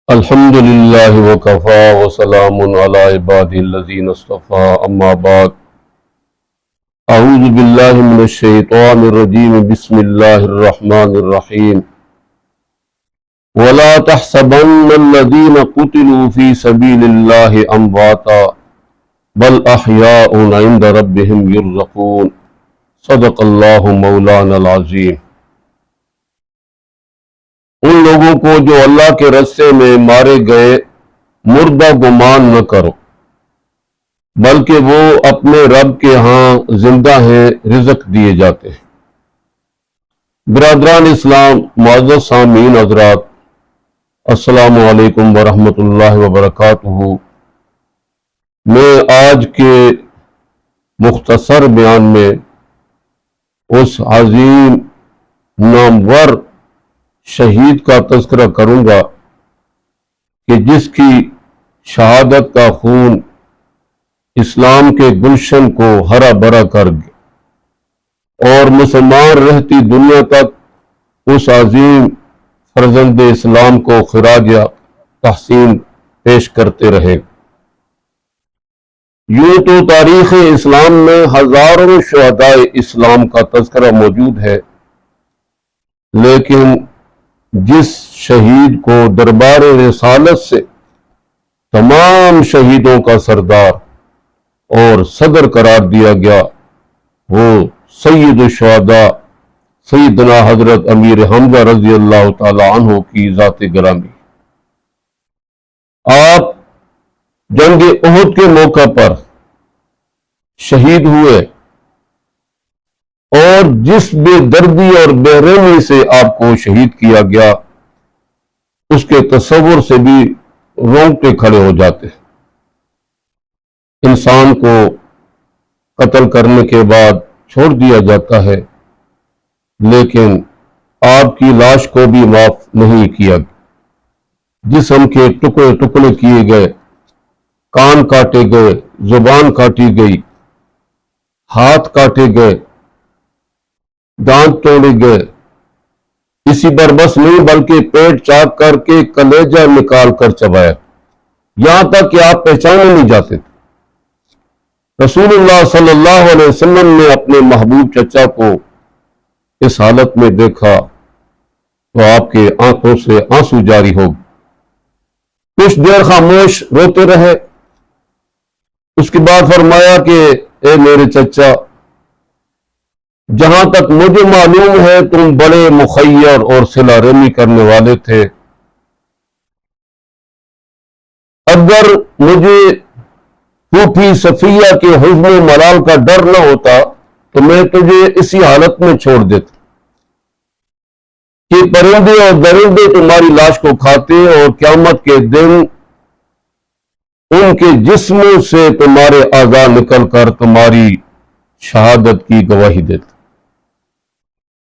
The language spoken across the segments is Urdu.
الحمد للہ وکفا وسلام علی عبادہ الذین اصطفی اما بعد اعوذ باللہ من الشیطان الرجیم بسم اللہ الرحمن الرحیم ولا تحسبن الذین قتلوا فی سبیل اللہ امواتا بل احیاء عند ربہم یرزقون صدق اللہ مولانا العظیم۔ ان لوگوں کو جو اللہ کے رستے میں مارے گئے مردہ گمان نہ کرو، بلکہ وہ اپنے رب کے ہاں زندہ ہیں، رزق دیے جاتے ہیں۔ برادران اسلام، معزز سامعین حضرات، السلام علیکم ورحمۃ اللہ وبرکاتہ۔ میں آج کے مختصر بیان میں اس عظیم نامور شہید کا تذکرہ کروں گا کہ جس کی شہادت کا خون اسلام کے گلشن کو ہرا بھرا کر گیا اور مسلمان رہتی دنیا تک اس عظیم فرزند اسلام کو خراج تحسین پیش کرتے رہے۔ یوں تو تاریخ اسلام میں ہزاروں شہدائے اسلام کا تذکرہ موجود ہے، لیکن جس شہید کو دربار رسالت سے تمام شہیدوں کا سردار اور صدر قرار دیا گیا، وہ سید الشہداء سیدنا حضرت امیر حمزہ رضی اللہ تعالی عنہ کی ذات گرامی۔ آپ جنگ احد کے موقع پر شہید ہوئے اور جس بے دردی اور بے رحمی سے آپ کو شہید کیا گیا، اس کے تصور سے بھی رونگٹے کھڑے ہو جاتے ہیں۔ انسان کو قتل کرنے کے بعد چھوڑ دیا جاتا ہے، لیکن آپ کی لاش کو بھی معاف نہیں کیا گیا۔ جسم کے ٹکڑے ٹکڑے کیے گئے، کان کاٹے گئے، زبان کاٹی گئی، ہاتھ کاٹے گئے، دانت توڑے گئے۔ اسی پر بس نہیں بلکہ پیٹ چاک کر کے کلیجہ نکال کر چبایا، یہاں تک کہ آپ پہچانے نہیں جاتے تھے۔ رسول اللہ صلی اللہ علیہ وسلم نے اپنے محبوب چچا کو اس حالت میں دیکھا تو آپ کے آنکھوں سے آنسو جاری ہو گئے۔ کچھ دیر خاموش روتے رہے، اس کے بعد فرمایا کہ اے میرے چچا، جہاں تک مجھے معلوم ہے تم بڑے مخیر اور صلہ رحمی کرنے والے تھے۔ اگر مجھے پھوپھی صفیہ کے حزن و ملال کا ڈر نہ ہوتا تو میں تجھے اسی حالت میں چھوڑ دیتا کہ پرندے اور درندے تمہاری لاش کو کھاتے اور قیامت کے دن ان کے جسموں سے تمہارے اعضاء نکل کر تمہاری شہادت کی گواہی دیتے۔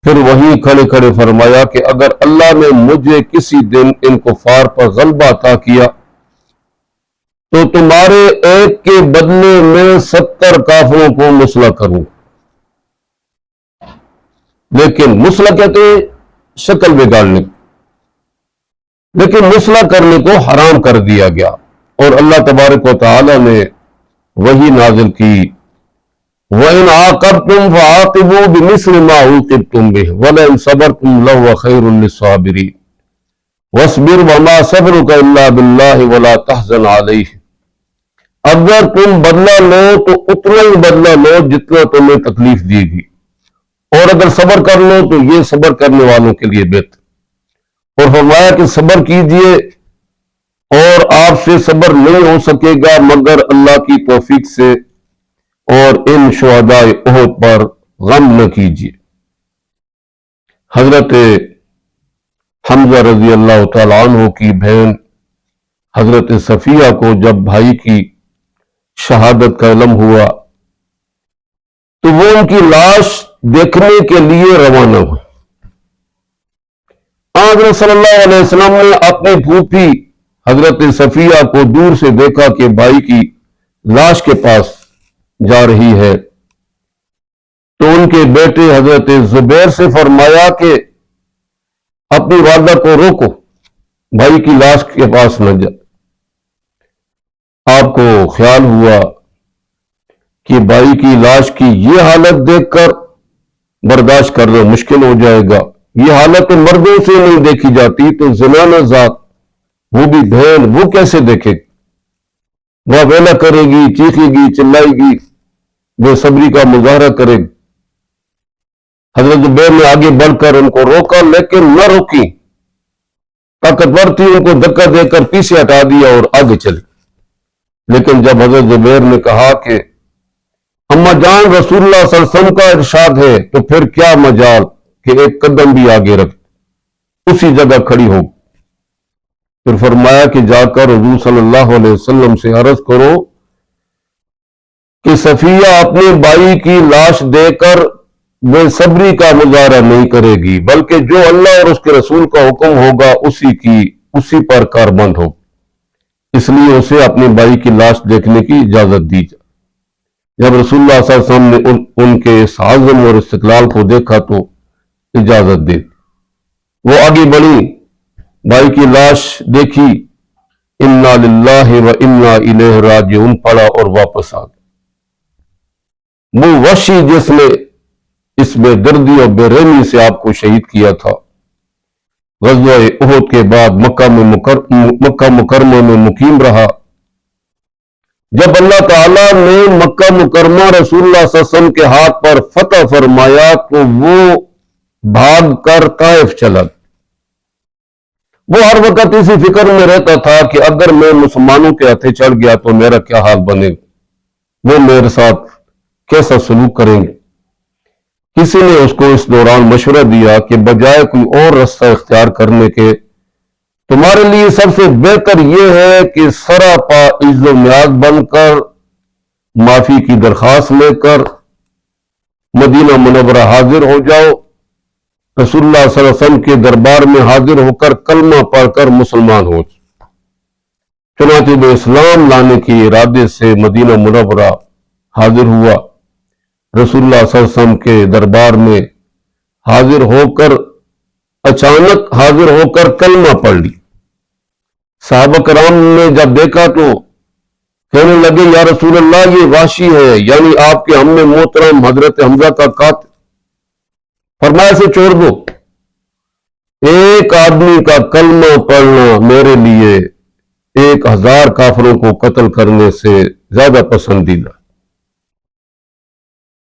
پھر وہیں کھڑے کھڑے فرمایا کہ اگر اللہ نے مجھے کسی دن ان کفار پر غلبہ عطا کیا تو تمہارے ایک کے بدلے میں 70 کافروں کو مسلح کروں۔ لیکن مسلح کہتے ہیں شکل بگاڑنے، لیکن مسلح کرنے کو حرام کر دیا گیا، اور اللہ تبارک و تعالی نے وہی نازل کی، وَإِنْ عَاقَبْتُمْ فَعَاقِبُوا بِمِثْلِ مَا عُوقِبْتُمْ بِهِ وَلَئِنْ صَبَرْتُمْ لَهُوَ خَيْرٌ لِّلصَّابِرِينَ وَاصْبِرْ وَمَا صَبْرُكَ إِلَّا بِاللَّهِ وَلَا تَحْزَنْ عَلَيْهِمْ۔ اگر تم بدلہ لو تو اتنا ہی بدلہ لو جتنا تمہیں تکلیف دی گئی، اور اگر صبر کر لو تو یہ صبر کرنے والوں کے لیے بہتر۔ اور فرمایا کہ صبر کیجئے، اور آپ سے صبر نہیں ہو سکے گا مگر اللہ کی توفیق سے، اور ان شہداء احد پر غم نہ کیجیے۔ حضرت حمزہ رضی اللہ تعالی عنہ کی بہن حضرت صفیہ کو جب بھائی کی شہادت کا علم ہوا تو وہ ان کی لاش دیکھنے کے لیے روانہ ہوئے۔ حضرت صلی اللہ علیہ وسلم نے اپنی پھوپھی حضرت صفیہ کو دور سے دیکھا کہ بھائی کی لاش کے پاس جا رہی ہے، تو ان کے بیٹے حضرت زبیر سے فرمایا کہ اپنی والدہ کو روکو، بھائی کی لاش کے پاس نہ جائے۔ آپ کو خیال ہوا کہ بھائی کی لاش کی یہ حالت دیکھ کر برداشت کرنا مشکل ہو جائے گا، یہ حالت مردوں سے نہیں دیکھی جاتی، تو زنانہ ذات، وہ بھی بہن، وہ کیسے دیکھے گی؟ وہ ویلا کرے گی، چیخے گی، چلائے گی، بے صبری کا مظاہرہ کرے گی۔ حضرت زبیر نے آگے بڑھ کر ان کو روکا، لیکن نہ روکی، طاقتور تھی، ان کو دھکا دے کر پیچھے ہٹا دیا اور آگے چلی۔ لیکن جب حضرت زبیر نے کہا کہ اما جان، رسول اللہ صلی اللہ علیہ وسلم کا ارشاد ہے، تو پھر کیا مجال کہ ایک قدم بھی آگے رکھ، اسی جگہ کھڑی ہو۔ پھر فرمایا کہ جا کر حضور صلی اللہ علیہ وسلم سے عرض کرو کہ صفیہ اپنے بھائی کی لاش دے کر بے صبری کا مظاہرہ نہیں کرے گی، بلکہ جو اللہ اور اس کے رسول کا حکم ہوگا اسی پر کاربند ہو، اس لیے اسے اپنے بھائی کی لاش دیکھنے کی اجازت دی جائے۔ جب رسول اللہ صلی اللہ علیہ وسلم نے ان کے اس عزم اور استقلال کو دیکھا تو اجازت دی، وہ آگے بڑھی، بھائی کی لاش دیکھی، انا للہ و انا الیہ راجعون پڑھا اور واپس آ گئے۔ وہ وحشی جس نے اس بے دردی اور بے رحمی سے آپ کو شہید کیا تھا، غزوہ احد کے بعد مکہ مکرمہ میں مقیم رہا۔ جب اللہ تعالیٰ نے مکہ مکرمہ رسول اللہ صلی اللہ علیہ وسلم کے ہاتھ پر فتح فرمایا تو وہ بھاگ کر طائف چلا۔ وہ ہر وقت اسی فکر میں رہتا تھا کہ اگر میں مسلمانوں کے ہاتھے چڑھ گیا تو میرا کیا حال بنے گا، وہ میرے ساتھ کیسا سلوک کریں گے۔ کسی نے اس کو اس دوران مشورہ دیا کہ بجائے کوئی اور راستہ اختیار کرنے کے تمہارے لیے سب سے بہتر یہ ہے کہ سراپا عز و نیاز بن کر معافی کی درخواست لے کر مدینہ منورہ حاضر ہو جاؤ، رسول اللہ صلی اللہ علیہ وسلم کے دربار میں حاضر ہو کر کلمہ پڑھ کر مسلمان ہو۔ چنانچہ وہ اسلام لانے کے ارادے سے مدینہ منورہ حاضر ہوا، رسول اللہ صلی اللہ علیہ وسلم کے دربار میں اچانک حاضر ہو کر کلمہ پڑھ لی۔ صحابہ کرام نے جب دیکھا تو کہنے لگے، یا رسول اللہ، یہ وحشی ہے، یعنی آپ کے ہم نے محترم حضرت حمزہ کا قاتل۔ فرمایا اسے چھوڑ دو، ایک آدمی کا کلمہ پڑھنا میرے لیے 1000 کافروں کو قتل کرنے سے زیادہ پسندیدہ۔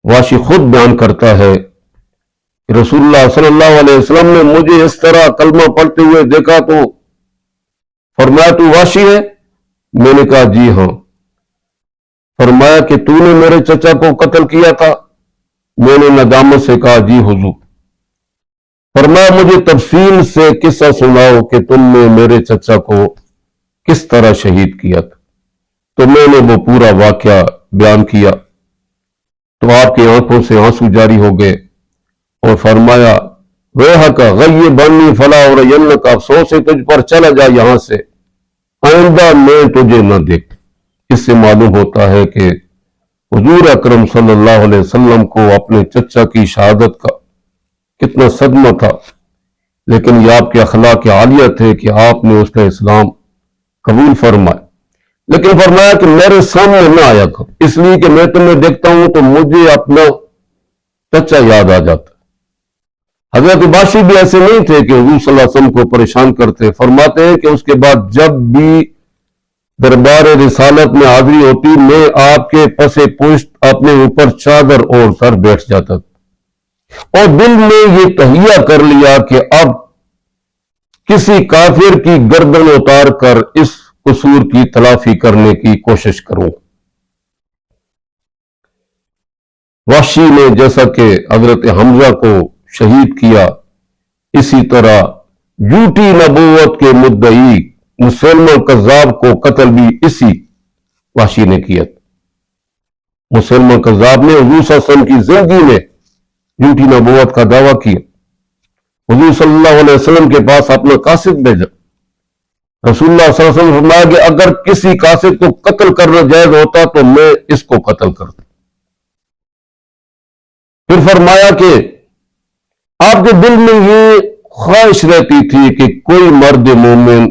وحشی خود بیان کرتا ہے کہ رسول اللہ صلی اللہ علیہ وسلم نے مجھے اس طرح کلمہ پڑھتے ہوئے دیکھا تو فرمایا، تو وحشی ہے؟ میں نے کہا جی ہاں۔ فرمایا کہ تو نے میرے چچا کو قتل کیا تھا؟ میں نے ندامت سے کہا جی حضور۔ فرمایا مجھے تفصیل سے قصہ سناؤ کہ تم نے میرے چچا کو کس طرح شہید کیا تھا۔ تو میں نے وہ پورا واقعہ بیان کیا تو آپ کی آنکھوں سے آنسو جاری ہو گئے اور فرمایا، ویحک غیبنی فلا ارینک، افسوس ہے تجھ پر، چلا جا یہاں سے، آئندہ میں تجھے نہ دیکھ۔ اس سے معلوم ہوتا ہے کہ حضور اکرم صلی اللہ علیہ وسلم کو اپنے چچا کی شہادت کا کتنا صدمہ تھا، لیکن یہ آپ کے اخلاق عالیہ تھے کہ آپ نے اس کا اسلام قبول فرمایا، لیکن فرمایا کہ میرے سامنے نہ آیا کرو، اس لیے کہ میں تمہیں دیکھتا ہوں تو مجھے اپنا چچا یاد آ جاتا۔ حضرت باشی بھی ایسے نہیں تھے کہ حضور صلی اللہ علیہ وسلم کو پریشان کرتے۔ فرماتے ہیں کہ اس کے بعد جب بھی دربار رسالت میں حاضری ہوتی، میں آپ کے پس پشت اپنے اوپر چادر اوڑھ کر بیٹھ جاتا تھا اور دل میں یہ تہیہ کر لیا کہ اب کسی کافر کی گردن اتار کر اس قصور کی تلافی کرنے کی کوشش کروں۔ وحشی نے جیسا کہ حضرت حمزہ کو شہید کیا، اسی طرح جھوٹی نبوت کے مدعی مسلمہ کذاب کو قتل بھی اسی وحشی نے کیا۔ مسلمہ کذاب نے حضور صلی اللہ علیہ وسلم کی زندگی میں جھوٹی نبوت کا دعویٰ کیا، حضور صلی اللہ علیہ وسلم کے پاس اپنا قاصد بھیجا۔ رسول اللہ صلی اللہ علیہ وسلم فرمایا کہ اگر کسی قاصد کو قتل کرنا جائز ہوتا تو میں اس کو قتل کرتا۔ پھر فرمایا کہ آپ کے دل میں یہ خواہش رہتی تھی کہ کوئی مرد مومن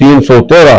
313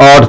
8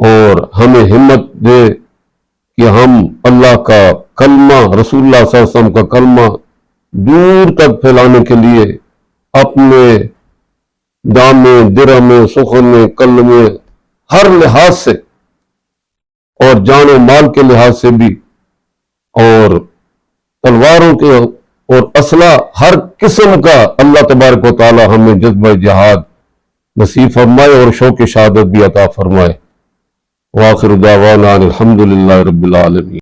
اور ہمیں ہمت دے کہ ہم اللہ کا کلمہ، رسول اللہ صلی اللہ علیہ وسلم کا کلمہ دور تک پھیلانے کے لیے اپنے دامے، درہمے، سخنے، کلمے، ہر لحاظ سے اور جان و مال کے لحاظ سے بھی، اور تلواروں کے اور اسلحہ ہر قسم کا اللہ تبارک و تعالی ہمیں جذبہ جہاد نصیب فرمائے اور شوق شہادت بھی عطا فرمائے۔ وآخر دعوانا الحمدللہ رب العالمین۔